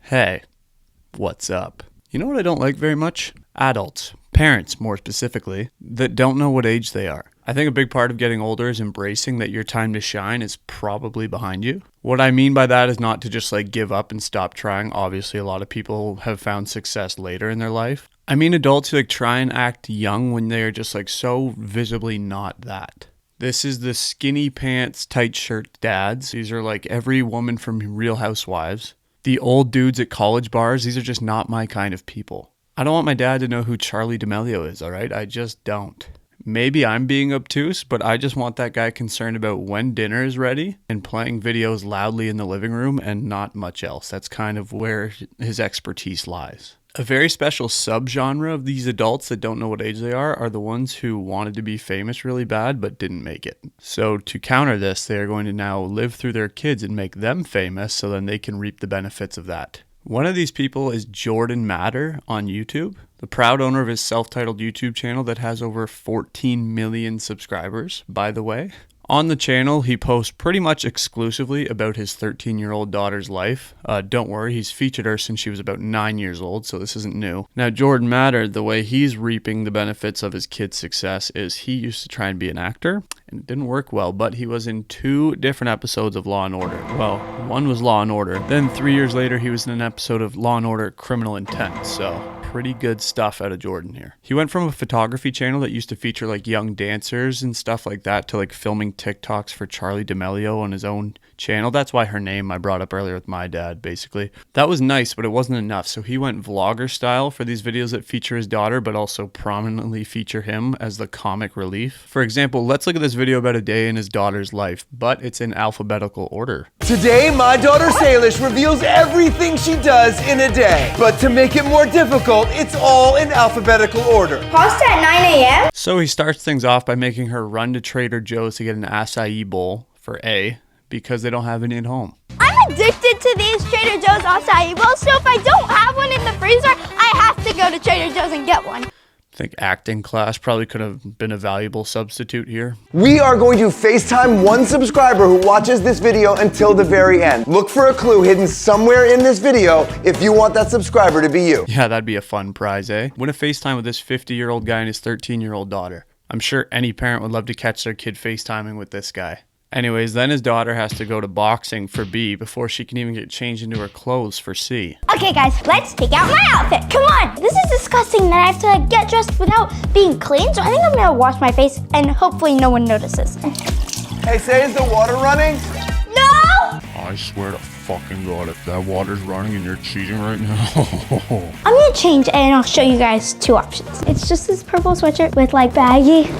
Hey, what's up? You know what I don't like very much? Adults, parents more specifically, that don't know what age they are. I think a big part of getting older is embracing that your time to shine is probably behind you. What I mean by that is not to just give up and stop trying. Obviously, a lot of people have found success later in their life. I mean adults who try and act young when they are just so visibly not that. This is the skinny pants, tight shirt dads. These are every woman from Real Housewives. The old dudes at college bars, these are just not my kind of people. I don't want my dad to know who Charli D'Amelio is, alright? I just don't. Maybe I'm being obtuse, but I just want that guy concerned about when dinner is ready and playing videos loudly in the living room and not much else. That's kind of where his expertise lies. A very special subgenre of these adults that don't know what age they are the ones who wanted to be famous really bad but didn't make it. So to counter this, they are going to now live through their kids and make them famous so then they can reap the benefits of that. One of these people is Jordan Matter on YouTube, the proud owner of his self-titled YouTube channel that has over 14 million subscribers, by the way. On the channel, he posts pretty much exclusively about his 13-year-old daughter's life. Don't worry, he's featured her since she was about 9 years old, so this isn't new. Now, Jordan Matter, the way he's reaping the benefits of his kid's success is he used to try and be an actor, and it didn't work well, but he was in 2 different episodes of Law & Order. Well, one was Law & Order. Then 3 years later, he was in an episode of Law & Order Criminal Intent, so pretty good stuff out of Jordan here. He went from a photography channel that used to feature young dancers and stuff like that to filming TikToks for Charli D'Amelio on his own channel. That's why her name I brought up earlier with my dad, basically. That was nice, but it wasn't enough. So he went vlogger style for these videos that feature his daughter, but also prominently feature him as the comic relief. For example, let's look at this video about a day in his daughter's life, but it's in alphabetical order. Today, my daughter Salish reveals everything she does in a day. But to make it more difficult, it's all in alphabetical order. Pasta at 9 a.m.? So he starts things off by making her run to Trader Joe's to get an acai bowl for A, because they don't have any at home. I'm addicted to these Trader Joe's acai bowls, so if I don't have one in the freezer, I have to go to Trader Joe's and get one. I think acting class probably could have been a valuable substitute here. We are going to FaceTime one subscriber who watches this video until the very end. Look for a clue hidden somewhere in this video if you want that subscriber to be you. Yeah, that'd be a fun prize, eh? Win a FaceTime with this 50-year-old guy and his 13-year-old daughter. I'm sure any parent would love to catch their kid FaceTiming with this guy. Anyways, then his daughter has to go to boxing for B before she can even get changed into her clothes for C. Okay guys, let's take out my outfit. Come on. This is disgusting that I have to get dressed without being clean, so I think I'm gonna wash my face and hopefully no one notices. Hey, say, is the water running? No! I swear to fucking God, if that water's running and you're cheating right now. I'm gonna change and I'll show you guys 2 options. It's just this purple sweatshirt with baggy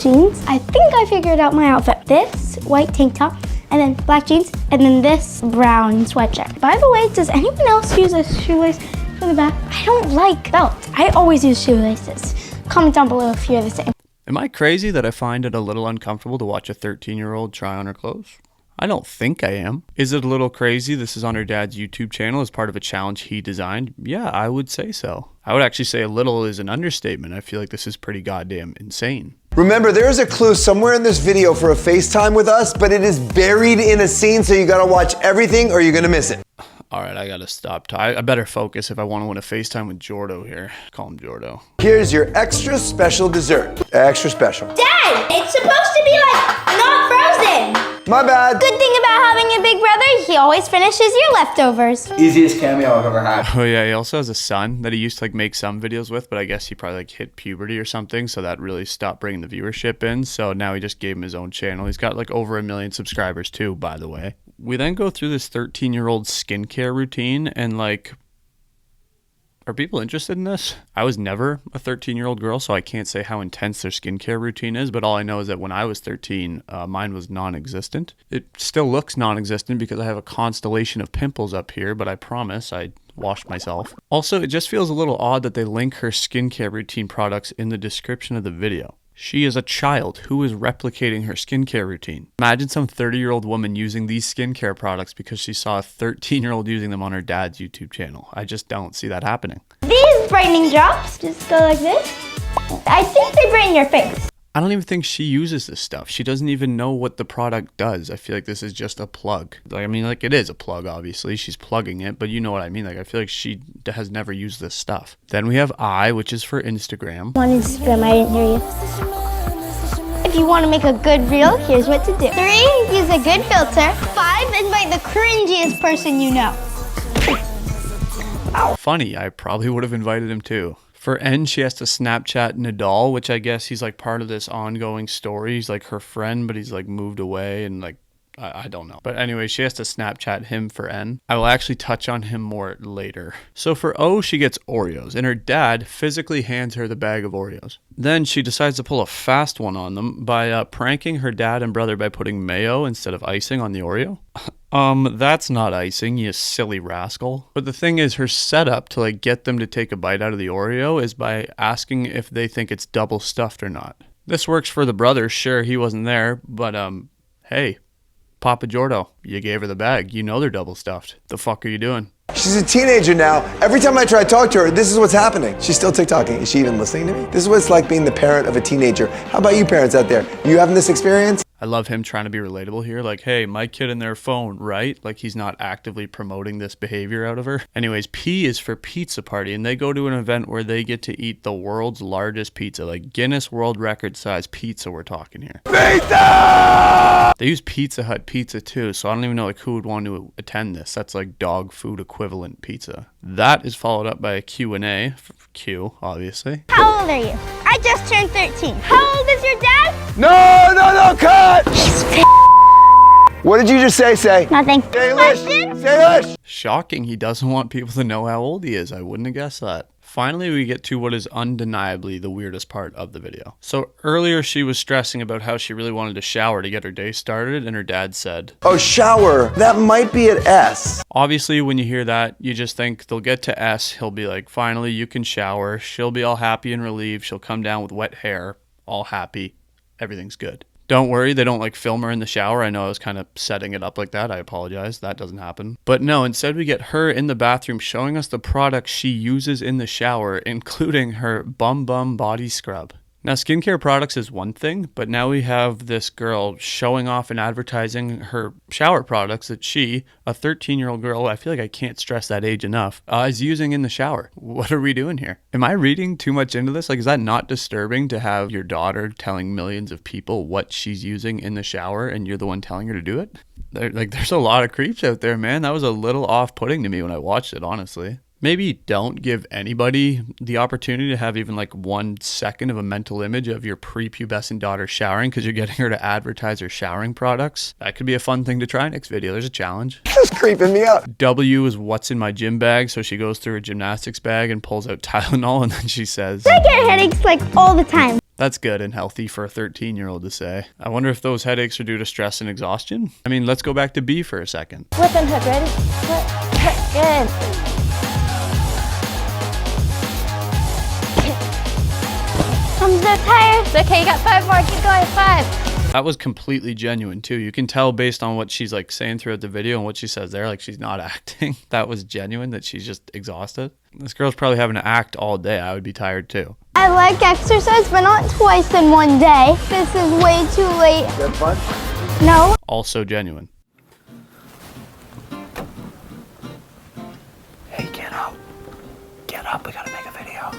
jeans. I think I figured out my outfit. This white tank top, and then black jeans, and then this brown sweatshirt. By the way, does anyone else use a shoelace for the back? I don't like belts. I always use shoelaces. Comment down below if you're the same. Am I crazy that I find it a little uncomfortable to watch a 13-year-old try on her clothes? I don't think I am. Is it a little crazy this is on her dad's YouTube channel as part of a challenge he designed? Yeah, I would say so. I would actually say a little is an understatement. I feel like this is pretty goddamn insane. Remember, there is a clue somewhere in this video for a FaceTime with us, but it is buried in a scene, so you gotta watch everything or you're gonna miss it. All right, I gotta stop. I better focus if I want to win a FaceTime with Jordo here. Call him Jordo. Here's your extra special dessert. Extra special. Dad, it's supposed to be not frozen. My bad. Good thing about having a big brother, he always finishes your leftovers. Easiest cameo I've ever had. Oh yeah, he also has a son that he used to make some videos with, but I guess he probably hit puberty or something, so that really stopped bringing the viewership in. So now he just gave him his own channel. He's got over 1 million subscribers too, by the way. We then go through this 13-year-old skincare routine and are people interested in this? I was never a 13-year-old girl, so I can't say how intense their skincare routine is, but all I know is that when I was 13, mine was non-existent. It still looks non-existent because I have a constellation of pimples up here, but I promise I washed myself. Also, it just feels a little odd that they link her skincare routine products in the description of the video. She is a child who is replicating her skincare routine. Imagine some 30-year-old woman using these skincare products because she saw a 13-year-old using them on her dad's YouTube channel. I just don't see that happening. These brightening drops just go like this. I think they brighten your face. I don't even think she uses this stuff. She doesn't even know what the product does. I feel like this is just a plug. Like, I mean, like, it is a plug, obviously. She's plugging it, but you know what I mean. Like, I feel like she has never used this stuff. Then we have I, which is for Instagram. On Instagram, I didn't hear you. If you want to make a good reel, here's what to do. 3, use a good filter. 5, invite the cringiest person you know. Funny, I probably would have invited him too. For N, she has to Snapchat Nadal, which I guess he's like part of this ongoing story. He's like her friend, but he's like moved away and like, I don't know. But anyway, she has to Snapchat him for N. I will actually touch on him more later. So for O, she gets Oreos, and her dad physically hands her the bag of Oreos. Then she decides to pull a fast one on them by pranking her dad and brother by putting mayo instead of icing on the Oreo. That's not icing, you silly rascal. But the thing is, her setup to like get them to take a bite out of the Oreo is by asking if they think it's double stuffed or not. This works for the brother, sure, he wasn't there, but hey, Papa Jordo, you gave her the bag. You know they're double stuffed. The fuck are you doing? She's a teenager now. Every time I try to talk to her, this is what's happening. She's still TikToking. Is she even listening to me? This is what it's like being the parent of a teenager. How about you parents out there? You having this experience? I love him trying to be relatable here. Like, hey, my kid and their phone, right? Like, he's not actively promoting this behavior out of her. Anyways, P is for pizza party, and they go to an event where they get to eat the world's largest pizza, like Guinness World Record size pizza we're talking here. Pizza! They use Pizza Hut pizza too, so I don't even know like who would want to attend this. That's like dog food equivalent pizza. That is followed up by a Q&A. Q, obviously. How old are you? I just turned 13. How old is your dad? No, cut! What did you just say? Nothing. Say Lish! Shocking, he doesn't want people to know how old he is. I wouldn't have guessed that. Finally, we get to what is undeniably the weirdest part of the video. So earlier she was stressing about how she really wanted to shower to get her day started, and her dad said, Oh, shower. That might be at S. Obviously, when you hear that, you just think they'll get to S, he'll be like, finally, you can shower. She'll be all happy and relieved. She'll come down with wet hair, all happy. Everything's good. Don't worry, they don't like film her in the shower. I know I was kind of setting it up like that. I apologize. That doesn't happen. But no, instead we get her in the bathroom showing us the products she uses in the shower, including her Bum Bum body scrub. Now, skincare products is one thing, but now we have this girl showing off and advertising her shower products that she, a 13-year-old girl, I feel like I can't stress that age enough, is using in the shower. What are we doing here? Am I reading too much into this? Like, is that not disturbing to have your daughter telling millions of people what she's using in the shower and you're the one telling her to do it? There's a lot of creeps out there, man. That was a little off-putting to me when I watched it, honestly. Maybe don't give anybody the opportunity to have even like 1 second of a mental image of your prepubescent daughter showering because you're getting her to advertise her showering products. That could be a fun thing to try next video. There's a challenge. This is creeping me out. W is what's in my gym bag. So she goes through her gymnastics bag and pulls out Tylenol, and then she says, I get headaches like all the time. That's good and healthy for a 13-year-old to say. I wonder if those headaches are due to stress and exhaustion. I mean, let's go back to B for a second. Flip and hook, ready? Flip, hook, good. I'm so tired. It's okay, you got 5 more. Keep going, 5. That was completely genuine too. You can tell based on what she's like saying throughout the video and what she says there, like she's not acting. That was genuine, that she's just exhausted. This girl's probably having to act all day. I would be tired too. I like exercise, but not twice in one day. This is way too late. Is that fun? No. Also genuine. Hey, get up. Get up, we gotta make a video.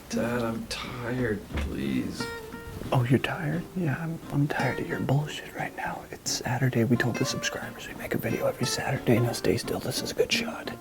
Dad, I'm tired, please. Oh, you're tired? Yeah, I'm tired of your bullshit right now. It's Saturday. We told the subscribers we'd make a video every Saturday. Now stay still. This is a good shot.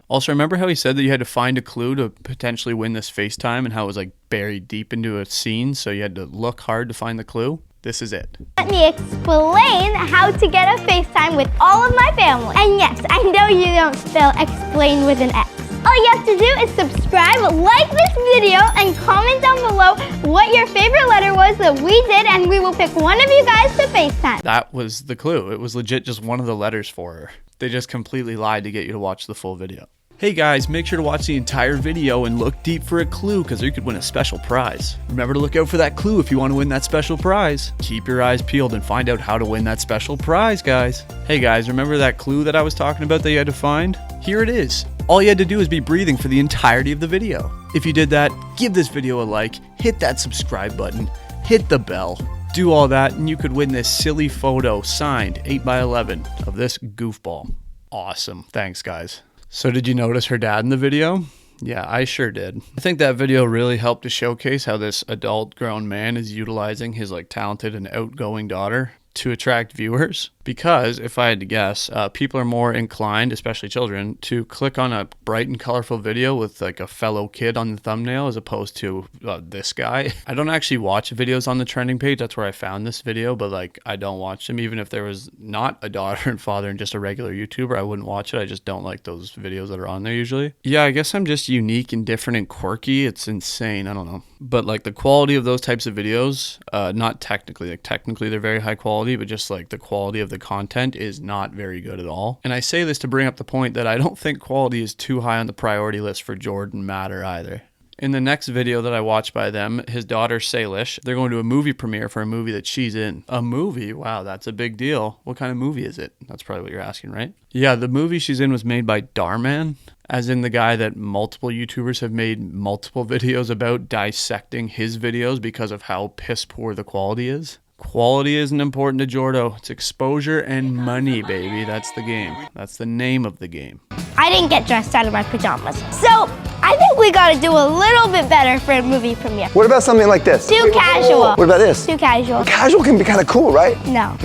Also, remember how he said that you had to find a clue to potentially win this FaceTime and how it was like buried deep into a scene, so you had to look hard to find the clue? This is it. Let me explain how to get a FaceTime with all of my family. And yes, I know you don't spell explain with an X. All you have to do is subscribe, like this video, and comment down below what your favorite letter was that we did, and we will pick one of you guys to FaceTime. That was the clue. It was legit just one of the letters for her. They just completely lied to get you to watch the full video. Hey guys, make sure to watch the entire video and look deep for a clue because you could win a special prize. Remember to look out for that clue if you want to win that special prize. Keep your eyes peeled and find out how to win that special prize, guys. Hey guys, remember that clue that I was talking about that you had to find? Here it is. All you had to do was be breathing for the entirety of the video. If you did that, give this video a like, hit that subscribe button, hit the bell, do all that, and you could win this silly photo signed 8x11 of this goofball. Awesome. Thanks, guys. So did you notice her dad in the video? Yeah, I sure did. I think that video really helped to showcase how this adult grown man is utilizing his talented and outgoing daughter to attract viewers. Because if I had to guess, people are more inclined, especially children, to click on a bright and colorful video with a fellow kid on the thumbnail as opposed to this guy. I don't actually watch videos on the trending page. That's where I found this video, but I don't watch them. Even if there was not a daughter and father and just a regular YouTuber, I wouldn't watch it. I just don't like those videos that are on there usually. Yeah, I guess I'm just unique and different and quirky. It's insane. I don't know. But the quality of those types of videos, not technically, technically they're very high quality, but just the quality of the content is not very good at all. And I say this to bring up the point that I don't think quality is too high on the priority list for Jordan Matter either. In the next video that I watched by them, his daughter Salish, they're going to a movie premiere for a movie that she's in. A movie? Wow, that's a big deal. What kind of movie is it? That's probably what you're asking, right? Yeah, the movie she's in was made by Darman, as in the guy that multiple YouTubers have made multiple videos about dissecting his videos because of how piss poor the quality is. Quality isn't important to Jordo. It's exposure and money, baby. That's the game. That's the name of the game. I didn't get dressed out of my pajamas. So I think we gotta do a little bit better for a movie premiere. What about something like this? Too casual. What about this? Too casual. Casual can be kind of cool, right? No.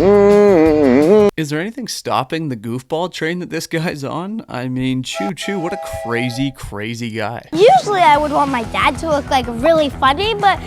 Is there anything stopping the goofball train that this guy's on? I mean, choo-choo, what a crazy, crazy guy. Usually I would want my dad to look really funny, but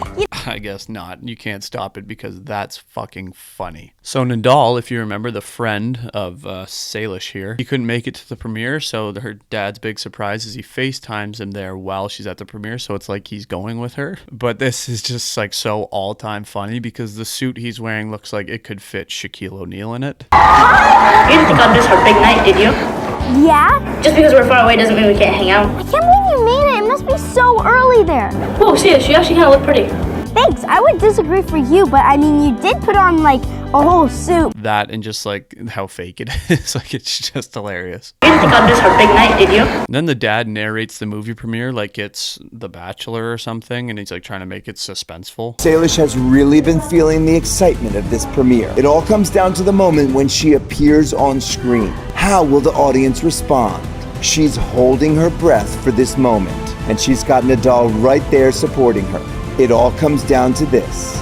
I guess not. You can't stop it because that's fucking funny. So Nadal, if you remember, the friend of Salish here, he couldn't make it to the premiere, so her dad's big surprise is he FaceTimes him there while she's at the premiere, so it's like he's going with her. But this is just so all-time funny because the suit he's wearing looks like it could fit Shaquille O'Neal in it. You didn't think I'd miss our big night, did you? yeah. Just because we're far away doesn't mean we can't hang out. I can't believe you made it. It must be so early there. Whoa, see, she actually kind of looked pretty. Thanks. I would disagree for you, but I mean, you did put on a whole suit. That and just how fake it is. It's just hilarious. You didn't think I'd miss our big night, did you? And then the dad narrates the movie premiere like it's The Bachelor or something, and he's trying to make it suspenseful. Salish has really been feeling the excitement of this premiere. It all comes down to the moment when she appears on screen. How will the audience respond? She's holding her breath for this moment, and she's got Nadal right there supporting her. It all comes down to this.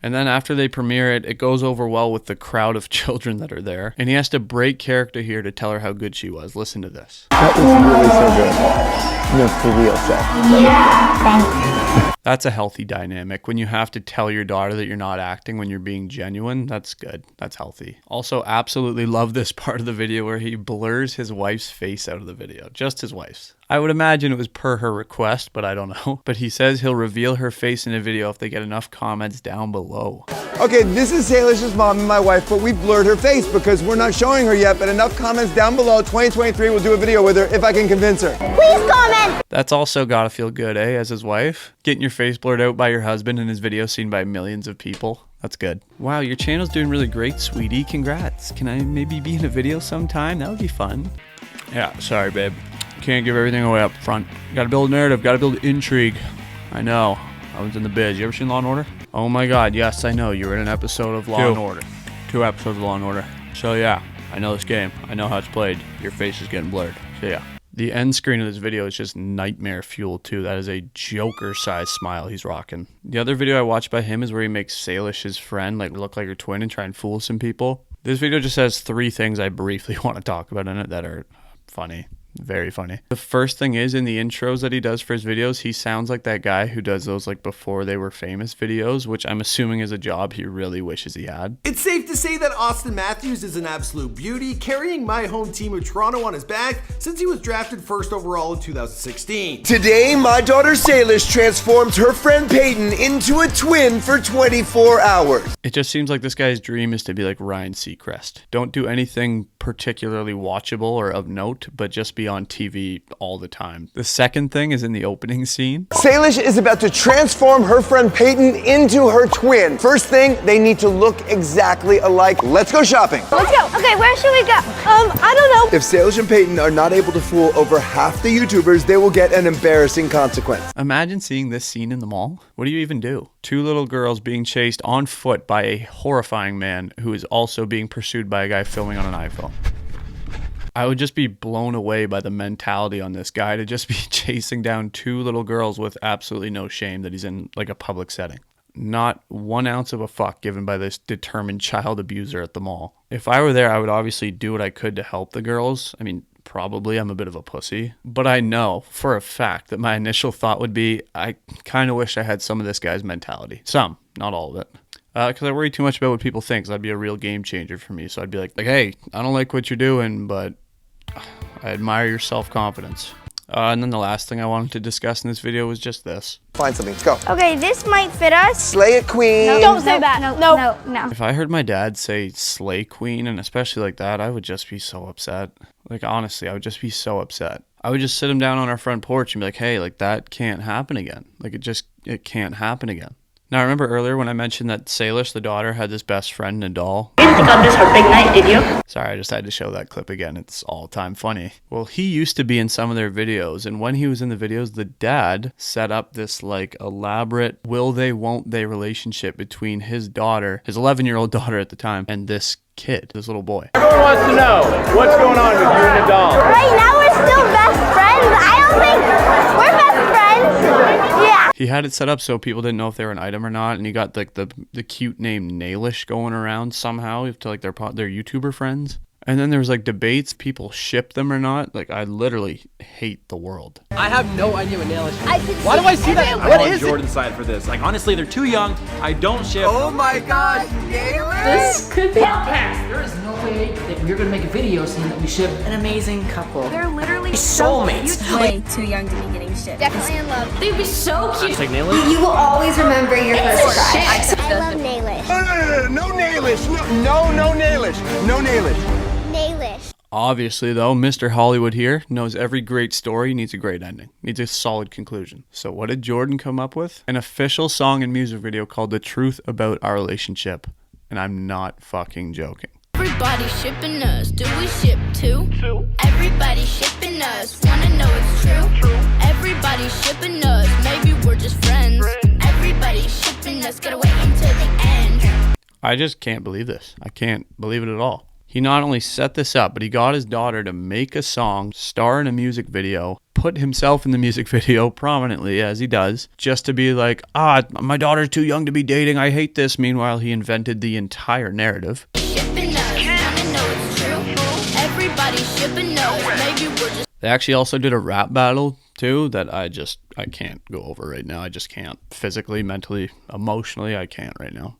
And then after they premiere it, it goes over well with the crowd of children that are there. And he has to break character here to tell her how good she was. Listen to this. That was really so good. No, for real, Seth. Yeah, thanks. That's a healthy dynamic. When you have to tell your daughter that you're not acting when you're being genuine, that's good. That's healthy. Also, absolutely love this part of the video where he blurs his wife's face out of the video. Just his wife's. I would imagine it was per her request, but I don't know. But he says he'll reveal her face in a video if they get enough comments down below. Okay, this is Salish's mom and my wife, but we blurred her face because we're not showing her yet, but enough comments down below. 2023, we'll do a video with her if I can convince her. Please comment. That's also gotta feel good, eh, as his wife? Getting your face blurred out by your husband and his video seen by millions of people. That's good. Wow, your channel's doing really great, sweetie. Congrats. Can I maybe be in a video sometime? That would be fun. Yeah, sorry, babe. Can't give everything away up front. Gotta build a narrative, gotta build intrigue. I know. I was in the biz. You ever seen Law & Order? Oh my god, yes, I know. You were in an episode of Law & Order. 2 episodes of Law & Order. So yeah, I know this game. I know how it's played. Your face is getting blurred. So yeah. The end screen of this video is just nightmare fuel too. That is a Joker-sized smile he's rocking. The other video I watched by him is where he makes Salish, his friend, look like her twin and try and fool some people. This video just has 3 things I briefly want to talk about in it that are funny. Very funny. The first thing is, in the intros that he does for his videos, he sounds like that guy who does those before they were famous videos, which I'm assuming is a job he really wishes he had. It's safe to say that Austin Matthews is an absolute beauty, carrying my home team of Toronto on his back since he was drafted first overall in 2016. Today, my daughter Salish transforms her friend Peyton into a twin for 24 hours. It just seems like this guy's dream is to be like Ryan Seacrest. Don't do anything particularly watchable or of note, but just be on TV all the time. The second thing is in the opening scene. Salish is about to transform her friend Peyton into her twin. First thing, they need to look exactly alike. Let's go shopping. Let's go. Okay, where should we go? I don't know. If Salish and Peyton are not able to fool over half the YouTubers, they will get an embarrassing consequence. Imagine seeing this scene in the mall. What do you even do? Two little girls being chased on foot by a horrifying man who is also being pursued by a guy filming on an iPhone. I would just be blown away by the mentality on this guy to just be chasing down two little girls with absolutely no shame that he's in like a public setting. Not 1 ounce of a fuck given by this determined child abuser at the mall. If I were there, I would obviously do what I could to help the girls. I mean, probably I'm a bit of a pussy, but I know for a fact that my initial thought would be, I kind of wish I had some of this guy's mentality. Some, not all of it. Because I worry too much about what people think. So that'd be a real game changer for me. So I'd be like, hey, I don't like what you're doing, but I admire your self-confidence. And then the last thing I wanted to discuss in this video was just this. Find something. Let's go. Okay, this might fit us. Slay it, queen. No, don't say that. No. If I heard my dad say slay queen, and especially like that, I would just be so upset. Like, honestly, I would just be so upset. I would just sit him down on our front porch and be like, hey, like that can't happen again. Like it can't happen again. Now, remember earlier when I mentioned that Salish, the daughter, had this best friend and a doll? You didn't think I'd miss our big night, did you? Sorry, I just had to show that clip again. It's all-time funny. Well, he used to be in some of their videos, and when he was in the videos, the dad set up this, like, elaborate will they, won't they relationship between his daughter, his 11-year-old daughter at the time, and this kid, this little boy. Everyone wants to know what's going on with you and the doll. Right now we're still best friends. I don't think we're best friends. Yeah. He had it set up so people didn't know if they were an item or not, and he got like the cute name Nailish going around somehow to like their YouTuber friends. And then there was like debates, people ship them or not. Like, I literally hate the world. I have no idea what Nailish is. Why do I see that? I'm on Jordan's side for this. Like, honestly, they're too young. I don't ship. Oh my gosh, Nailish! This could be past. There is no way that we're gonna make a video saying that we ship an amazing couple. They're literally soulmates. Way too young to be getting shipped. Definitely in love. They'd be so cute. Like Nailish? You will always remember your first crush. I love Nailish. No Nailish. No Nailish. No Nailish. Nailish. Obviously, though, Mr. Hollywood here knows every great story needs a great ending, needs a solid conclusion. So what did Jordan come up with? An official song and music video called The Truth About Our Relationship. And I'm not fucking joking. Everybody shipping us, do we ship too? Everybody shipping us, wanna know it's true? Everybody shipping us, maybe we're just friends. Everybody shipping us, gotta wait until the end. I just can't believe this. I can't believe it at all. He not only set this up, but he got his daughter to make a song, star in a music video, put himself in the music video prominently, as he does, just to be like, my daughter's too young to be dating, I hate this. Meanwhile, he invented the entire narrative. Shipping us, wanna know it's true? Everybody shipping us, maybe we're just... They actually also did a rap battle, too, that I can't go over right now. I just can't. Physically, mentally, emotionally, I can't right now.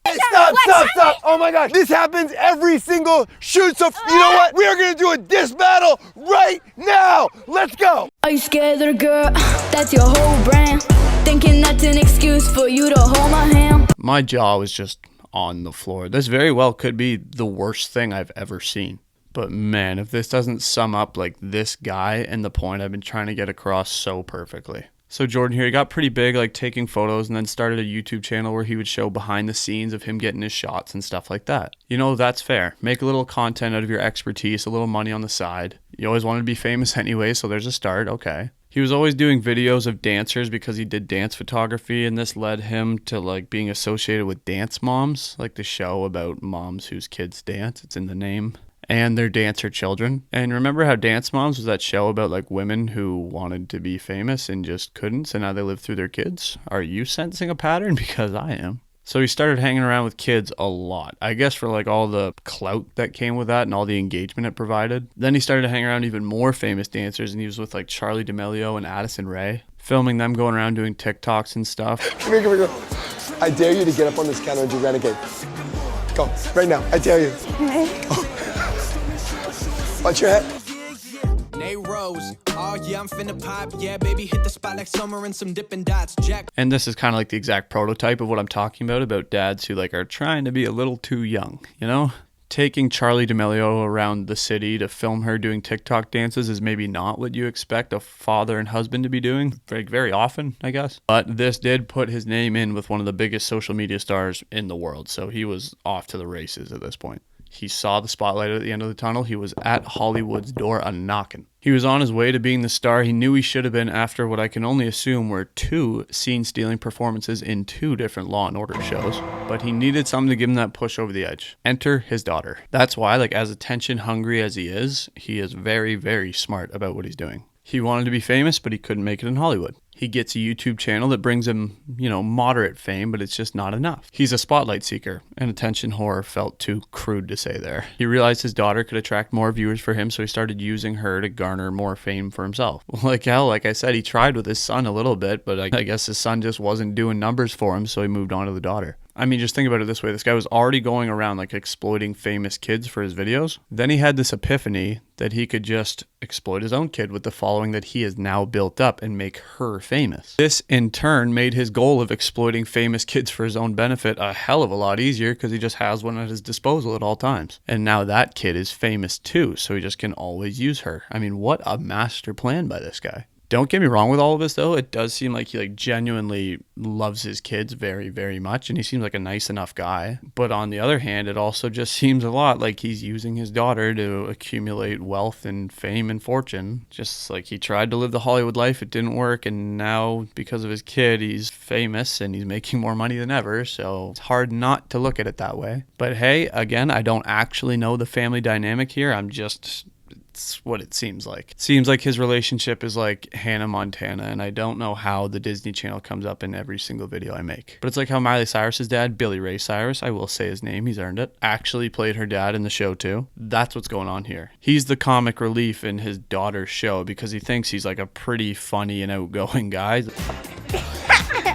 Stop. Oh my gosh. This happens every single shoot. So you know what? We are going to do a diss battle right now. Let's go. Are you scared, little girl? That's your whole brand. Thinking that's an excuse for you to hold my hand. My jaw was just on the floor. This very well could be the worst thing I've ever seen. But man, if this doesn't sum up like this guy and the point I've been trying to get across so perfectly. So Jordan here, he got pretty big, like taking photos, and then started a YouTube channel where he would show behind the scenes of him getting his shots and stuff like that. You know, that's fair. Make a little content out of your expertise, a little money on the side. You always wanted to be famous anyway, so there's a start, okay. He was always doing videos of dancers because he did dance photography, and this led him to like being associated with Dance Moms, like the show about moms whose kids dance. It's in the name. And their dancer children. And remember how Dance Moms was that show about like women who wanted to be famous and just couldn't, so now they live through their kids? Are you sensing a pattern? Because I am. So he started hanging around with kids a lot, I guess for like all the clout that came with that and all the engagement it provided. Then he started to hang around even more famous dancers, and he was with like Charli D'Amelio and Addison Rae, filming them going around doing TikToks and stuff. Come here. I dare you to get up on this counter and do Renegade. Go, right now, I dare you. Watch your head. And this is kind of like the exact prototype of what I'm talking about dads who like are trying to be a little too young, you know? Taking Charlie D'Amelio around the city to film her doing TikTok dances is maybe not what you expect a father and husband to be doing very often, I guess. But this did put his name in with one of the biggest social media stars in the world, so he was off to the races at this point. He saw the spotlight at the end of the tunnel. He was at Hollywood's door a-knocking. He was on his way to being the star he knew he should have been after what I can only assume were 2 scene-stealing performances in 2 different Law & Order shows. But he needed something to give him that push over the edge. Enter his daughter. That's why, like, as attention-hungry as he is very, very smart about what he's doing. He wanted to be famous, but he couldn't make it in Hollywood. He gets a YouTube channel that brings him, moderate fame, but it's just not enough. He's a spotlight seeker, and attention whore felt too crude to say there. He realized his daughter could attract more viewers for him, so he started using her to garner more fame for himself. Like I said, he tried with his son a little bit, but I guess his son just wasn't doing numbers for him, so he moved on to the daughter. I mean, just think about it this way. This guy was already going around like exploiting famous kids for his videos. Then he had this epiphany that he could just exploit his own kid with the following that he has now built up and make her famous. This in turn made his goal of exploiting famous kids for his own benefit a hell of a lot easier because he just has one at his disposal at all times. And now that kid is famous too, so he just can always use her. I mean, what a master plan by this guy. Don't get me wrong with all of this, though. It does seem like he genuinely loves his kids very, very much, and he seems like a nice enough guy. But on the other hand, it also just seems a lot like he's using his daughter to accumulate wealth and fame and fortune. Just like he tried to live the Hollywood life, it didn't work, and now because of his kid, he's famous and he's making more money than ever, so it's hard not to look at it that way. But hey, again, I don't actually know the family dynamic here. It's what it seems like. It seems like his relationship is like Hannah Montana, and I don't know how the Disney Channel comes up in every single video I make. But it's like how Miley Cyrus's dad, Billy Ray Cyrus, I will say his name, he's earned it, actually played her dad in the show too. That's what's going on here. He's the comic relief in his daughter's show because he thinks he's like a pretty funny and outgoing guy.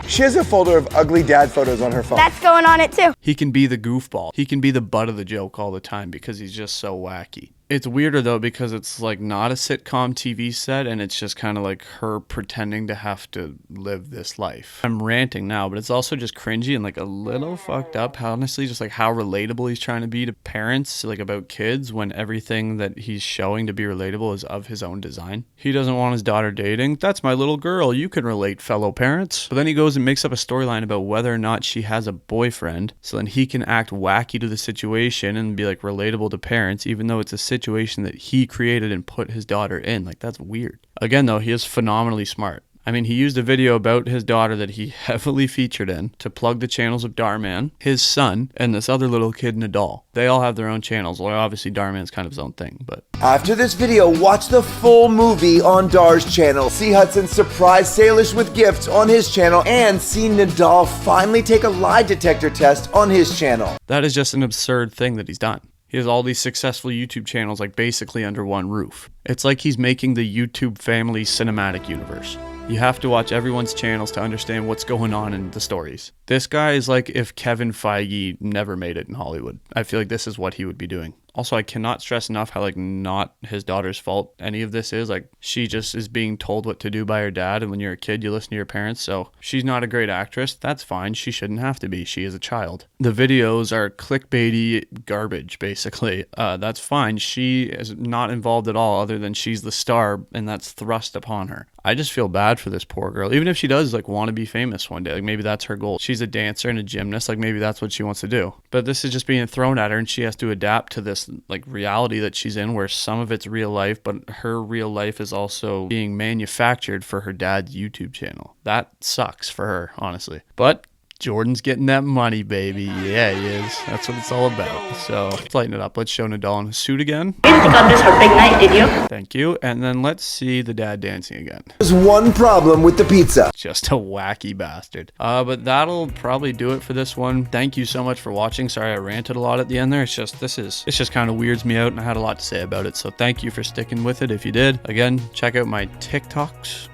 She has a folder of ugly dad photos on her phone. That's going on it too. He can be the goofball. He can be the butt of the joke all the time because he's just so wacky. It's weirder though because it's like not a sitcom TV set and it's just kind of like her pretending to have to live this life. I'm ranting now, but it's also just cringy and like a little fucked up. Honestly, just like how relatable he's trying to be to parents, like about kids, when everything that he's showing to be relatable is of his own design. He doesn't want his daughter dating. That's my little girl. You can relate, fellow parents. But then he goes and makes up a storyline about whether or not she has a boyfriend, so then he can act wacky to the situation and be like relatable to parents, even though it's a situation that he created and put his daughter in. Like, that's weird. Again, though, he is phenomenally smart. I mean, he used a video about his daughter that he heavily featured in to plug the channels of Darman, his son, and this other little kid, Nadal. They all have their own channels. Well, obviously, Darman's kind of his own thing, but... After this video, watch the full movie on Dar's channel. See Hudson surprise Salish with gifts on his channel, and see Nadal finally take a lie detector test on his channel. That is just an absurd thing that he's done. He has all these successful YouTube channels like basically under one roof. It's like he's making the YouTube family cinematic universe. You have to watch everyone's channels to understand what's going on in the stories. This guy is like if Kevin Feige never made it in Hollywood. I feel like this is what he would be doing. Also, I cannot stress enough how not his daughter's fault any of this is. She just is being told what to do by her dad, and when you're a kid, you listen to your parents, so she's not a great actress. That's fine. She shouldn't have to be. She is a child. The videos are clickbaity garbage, basically. That's fine. She is not involved at all other than she's the star, and that's thrust upon her. I just feel bad for this poor girl. Even if she does want to be famous one day, maybe that's her goal. She's a dancer and a gymnast, maybe that's what she wants to do. But this is just being thrown at her, and she has to adapt to this reality that she's in, where some of it's real life, but her real life is also being manufactured for her dad's YouTube channel. That sucks for her, honestly. But Jordan's getting that money, baby. Yeah, he is. That's what it's all about. So let's lighten it up. Let's show Nadal in his suit again. You didn't think of this for big night, did you? Thank you. And then let's see the dad dancing again. There's one problem with the pizza. Just a wacky bastard. But that'll probably do it for this one. Thank you so much for watching. Sorry I ranted a lot at the end there. It's just kind of weirds me out, and I had a lot to say about it. So thank you for sticking with it if you did. Again, check out my TikToks.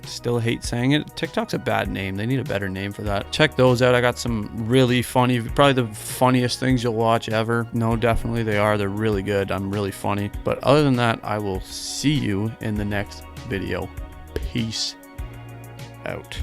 Still hate saying it. TikTok's a bad name. They need a better name for that. Check those out. I got some really funny, probably the funniest things you'll watch ever. No, definitely they are. They're really good. I'm really funny. But other than that, I will see you in the next video. Peace out.